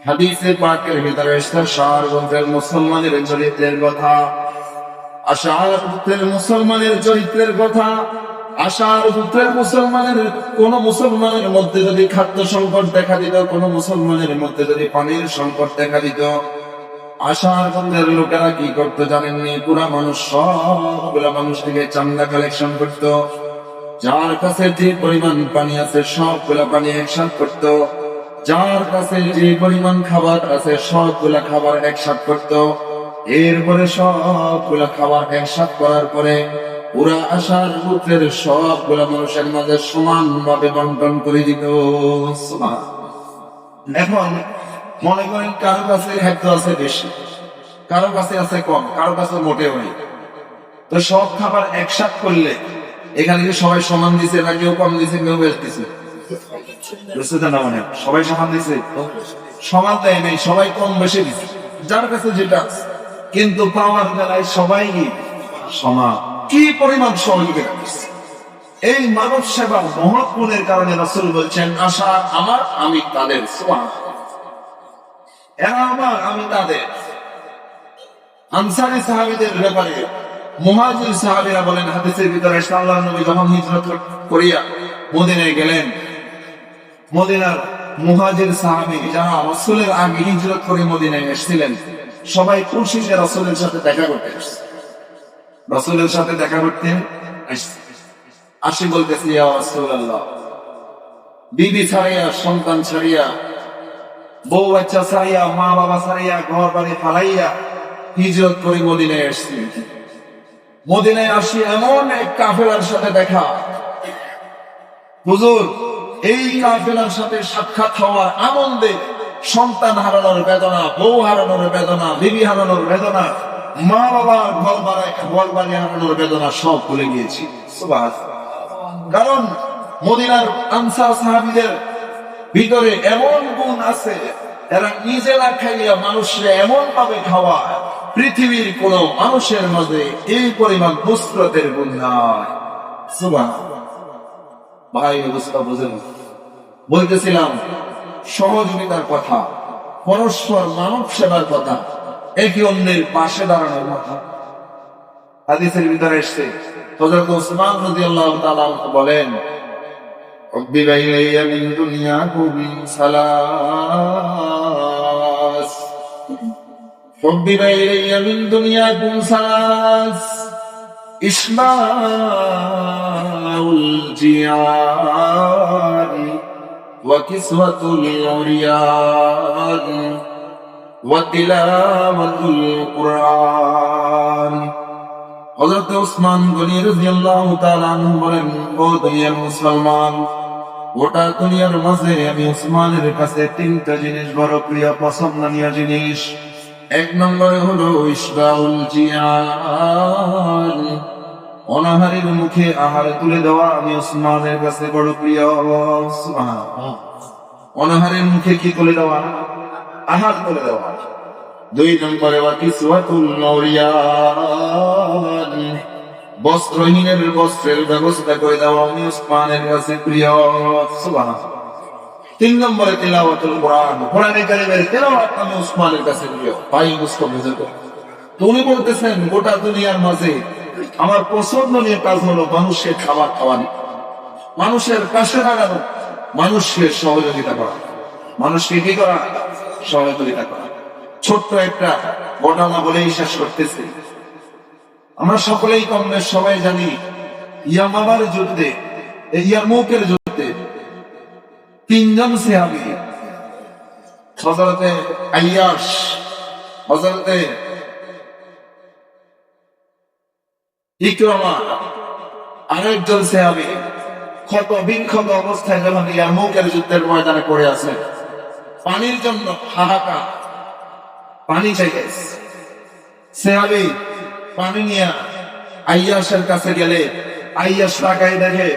হাদিসে পাকের ভিতরে এসেছে সারবন্তের মুসলমানের চরিত্রের কথা, আশার পুত্রের মুসলমানের চরিত্রের কথা। আশার পুত্রের মুসলমানের কোন মুসলমানের মধ্যে যদি খাদ্য সংকট দেখা দিত, কোন মুসলমানের মধ্যে যদি পানির সংকট দেখা দিত, আশার পুত্রের লোকেরা কি করতো জানেননি? পুরা মানুষ, সবগুলা মানুষ থেকে চান্দা কালেকশন করতো। যার কাছে যে পরিমাণ পানি আছে সবগুলা পানি একসাথ করতো, যার কাছে যে পরিমাণ খাবার আছে সবগুলা খাবার একসাথ করতো। এরপরে সবগুলা খাবার একসাথ করার পরে পুরা আশার পুত্রের সবগুলা মানুষের মাঝে সমান ভাবে বন্টন করে দিত। এখন মনে করেন কারো কাছে খাদ্য আছে বেশি, কারো কাছে আছে কম, কারো কাছে মোটেও নেই। তো সব খাবার একসাথ করলে এখানে কি সবাই সমান দিছে না কেউ কম দিছে কেউ বেশি দিছে? সবাই সমান দিছে? সমান দেয় নাই, সবাই কম বেশি দিছে যার কাছে যেটা আছে। কিন্তু পাওয়ার বেলায় সবাই সমান। কি পরিমাণ সহযোগিতা করছে! এই মানব সেবা মহৎগুণের কারণে রাসূল বলছেন, আশা আমার, আমি তাদের। এরা আমার, আমি তাদের। আনসারী সাহাবীদের ব্যাপারে মুহাজির সাহাবীরা বলেন, হাদিসের ভিতরে আল্লাহর নবী যখন হিজরত করিয়া মদিনায় গেলেন, মদিনার মুহাজির সাহাবী যারা রাসূলের আগে হিজরত করে মদিনায় এসেছিলেন, সবাই খুশিতে রাসূলের সাথে দেখা করতে এসেছে। রাসূলের সাথে দেখা করতে আসি বলতেছি, ইয়া রাসূলুল্লাহ, বিবি ছাড়িয়া, সন্তান ছাড়িয়া, বউ বাচ্চা ছাড়িয়া, মা বাবা ছাড়িয়া, ঘর বাড়ি ফালাইয়া হিজরত করে মদিনায় এসেছি। মদিনায় আসি এমন এক কাফেলার সাথে দেখা। হুজুর, এই কাফেলার সাথে সাক্ষাৎ হওয়ার আনন্দে সন্তান হারানোর বেদনা, বউ হারানোর বেদনা, বিবি হারানোর বেদনা, মা বাবার ঘর বাড়ি হারানোর বেদনা সব ভুলে গিয়েছি। কারণ মদিনার আনসার সাহাবীদের ভিতরে এমন গুণ আছে, এরা নিজেরা খাইয়া মানুষরা এমন ভাবে খাওয়ায়, পৃথিবীর কোন মানুষের মাঝে এই পরিমাণ নুসরতের গুণ নাই। ভাই অবস্থা বুঝেন? বলতেছিলাম সহযোগিতার কথা, পরস্পর মানব সেবার কথা, একে অন্যের পাশে দাঁড়ানোর কথা। হাদিসের ভিতরে এসেছে, হযরত ওসমান রাদিয়াল্লাহু তাআলা বলেন, حبب إلي من دنياكم ثلاث حبب إلي من دنياكم ثلاث إشباع الجيعان وكسوة العريان وتلاوة القرآن। হযরত ওসমান গনি রাদিয়াল্লাহু তাআলা আনহু বলেন, ও দুনিয়ার মুসলমান, গোটা দুনিয়ার মাঝে আমি ওসমানের কাছে তিনটা জিনিস বড় প্রিয়, পছন্দনীয় জিনিস। এক নম্বরে হলো ইসবাউল জিয়ান, অনাহারের মুখে আহার তুলে দেওয়া আমি ওসমানের কাছে বড় প্রিয়। অনাহারের মুখে কি তুলে দেওয়া? আহার তুলে দেওয়া। দুই নম্বরে কিসওয়াতুল মাওরিয়ান, বস্ত্রহীনের বস্ত্রের ব্যবস্থা করে দেওয়া আমি ওসমানের কাছে প্রিয়। সুবহানাল্লাহ। তিন নম্বরে তিলাওয়াতুল কোরআন, কোরআনের কারিমের তিলাওয়াত আমি ওসমানের কাছে প্রিয়। ভাই বুঝতে বুঝতে তো উনি বলতেছেন, গোটা দুনিয়ার মাঝে আমার পছন্দনীয় কাজ হলো মানুষের খাবার খাওয়ানো, মানুষের পাশে দাঁড়ানো, মানুষের সহযোগিতা করা। মানুষকে কি করা? সহযোগিতা করা। ছোট্ট একটা ঘটনা বলেই শেষ করতেছি। আমরা সকলেই কম বেশ সবাই জানি, ইয়ামামার যুদ্ধে, ইয়ারমুকের যুদ্ধে তিনজন সাহাবী, হযরতে আইয়াশ, হযরতে ইকরামা, আরেকজন সাহাবী ক্ষত বিক্ষত অবস্থায় যখন ইয়ারমুকের যুদ্ধের ময়দানে পড়ে আছে, পানির জন্য হাহাকার, পানি চাইতেছে। সাহাবী পানি নিয়ে আইয়াশের কাছে গেলে আইয়াশ তাকায় দেখে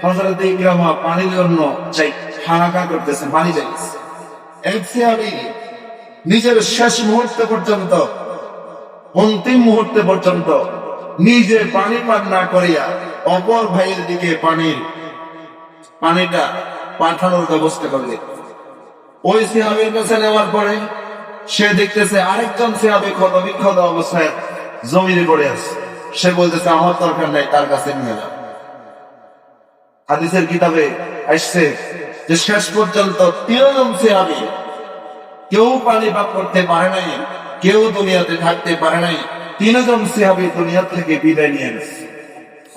হযরত ইকরামা পানির জন্য হাহাকার করতেছে, পানি চাইতেছে। এক সাহাবী নিজের শেষ মুহূর্ত পর্যন্ত, অন্তিম মুহূর্তে পর্যন্ত নিজে পানি পান না করিয়া অপর ভাইয়ের দিকে পানিটা পাঠানোর ব্যবস্থা করলেন। ওই সাহাবীর কাছে নেওয়ার পরে সে দেখতেছে আরেকজন সাহাবী ক্ষত অবস্থায় জমিনে পড়ে আছে। সে বলতেছে আমার দরকার নাই, তার কাছে নিয়ে যাও। হাদিসের কিতাবে আসছে যে শেষ পর্যন্ত 3 জন সাহাবী, কেউ পানি পাপ করতে পারে নাই, কেউ দুনিয়াতে থাকতে পারে নাই, 3 জন সাহাবী দুনিয়া থেকে বিদায় নিয়ে গেছে।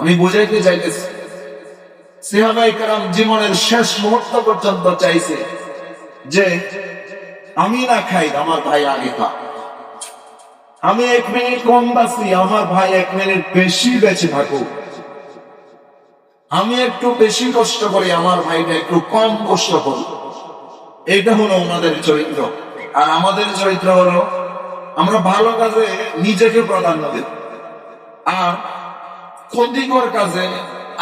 আমি বুঝাইতে চাইতেছি, সাহাবায়ে কেরাম জীবনের শেষ মুহূর্ত পর্যন্ত চাইছে যে আমি না খাই, আমার ভাই আগে খা, আমি 1 মিনিট কম বাঁচি, আমার ভাই 1 মিনিট বেশি বেঁচে থাকুক, আমি একটু বেশি কষ্ট করি, আমার ভাইটা একটু কম কষ্ট করুক। এটা হলো ওনাদের চরিত্র। আর আমাদের চরিত্র হলো আমরা ভালো কাজে নিজেকে প্রাধান্য দিই, আর ক্ষতিকর কাজে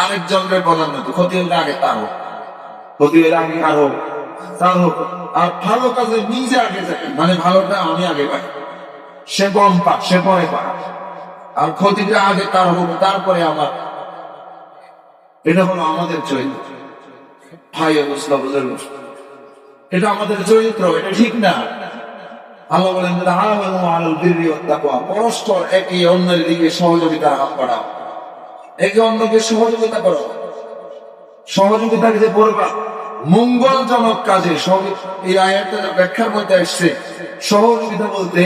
আরেকজনকে প্রাধান্য দিই। ক্ষতি হলে আগে তার হোক, ক্ষতি হলে আগে আর হোক, তার হোক। আর ভালো কাজে নিজে আগে যায়, মানে ভালোটা আমি আগে পাই, সে কম পাক, সে পরে পাক। আর ক্ষতিটা আগে তার হোক, তারপরে আমার। এটা হলো আমাদের চরিত্র। ভাই অবস্থা বুঝে, এটা আমাদের চরিত্র, এটা ঠিক না। আল্লাহ বলেন পরস্পর একে অন্যের দিকে সহযোগিতা হাত বাড়াও, একে অন্যকে সহযোগিতা করো। সহযোগিতা যে করবা মঙ্গলজনক কাজে। এই আয়াতের ব্যাখ্যার মধ্যে আসছে সহযোগিতা বলতে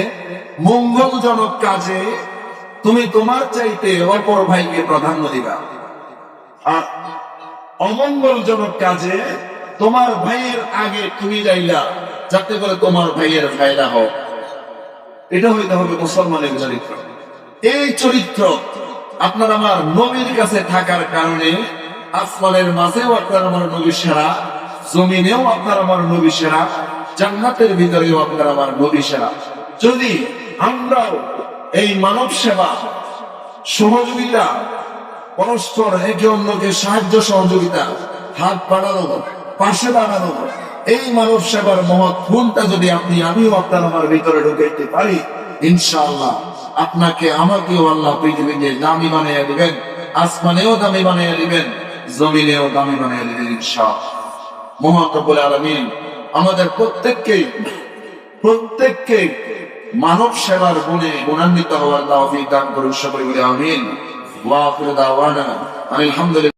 মঙ্গলজনক কাজে তুমি তোমার চাইতে অপর ভাইকে প্রাধান্য দিবা, আর অমঙ্গলজনক কাজে তোমার ভাইয়ের আগে তুমি যাইলা, যাতে করে তোমার ভাইয়ের ফায়দা হোক। এটা হইতে হবে মুসলমানের চরিত্র। এই চরিত্র আপনার আমার নবীর কাছে থাকার কারণে আসমানের মাঝেও আপনার আমার নবী সেরা, জমিনেও আপনার আমার নবী সেরা, জান্নাতের ভিতরেও আপনার আমার নবী সেরা। যদি আমরাও এই মানব সেবা, সহযোগিতা, পরস্পর একে অন্যকে সাহায্য সহযোগিতা, হাত বাড়ানো, পাশে দাঁড়ানো, এই মানব সেবার মহৎ গুণটা যদি আমিও আপনার আমার ভিতরে ঢুকাইতে পারি, ইনশাআল্লাহ আপনাকে আমাকেও আল্লাহ পৃথিবীতে দামি বানিয়ে দিবেন, আসমানেও দামি বানিয়ে দিবেন, জমিনেও দামি বানিয়ে দিবেন ইনশাআল্লাহ। মহান রব্বুল আলামিন আমাদের প্রত্যেককে মানব সেবার গুণে গুণান্বিত হওয়ার তৌফিক দান করুন। সকলে বলি আমিন। ওয়া আখিরু দাওয়ানা আলহামদুলিল্লাহ।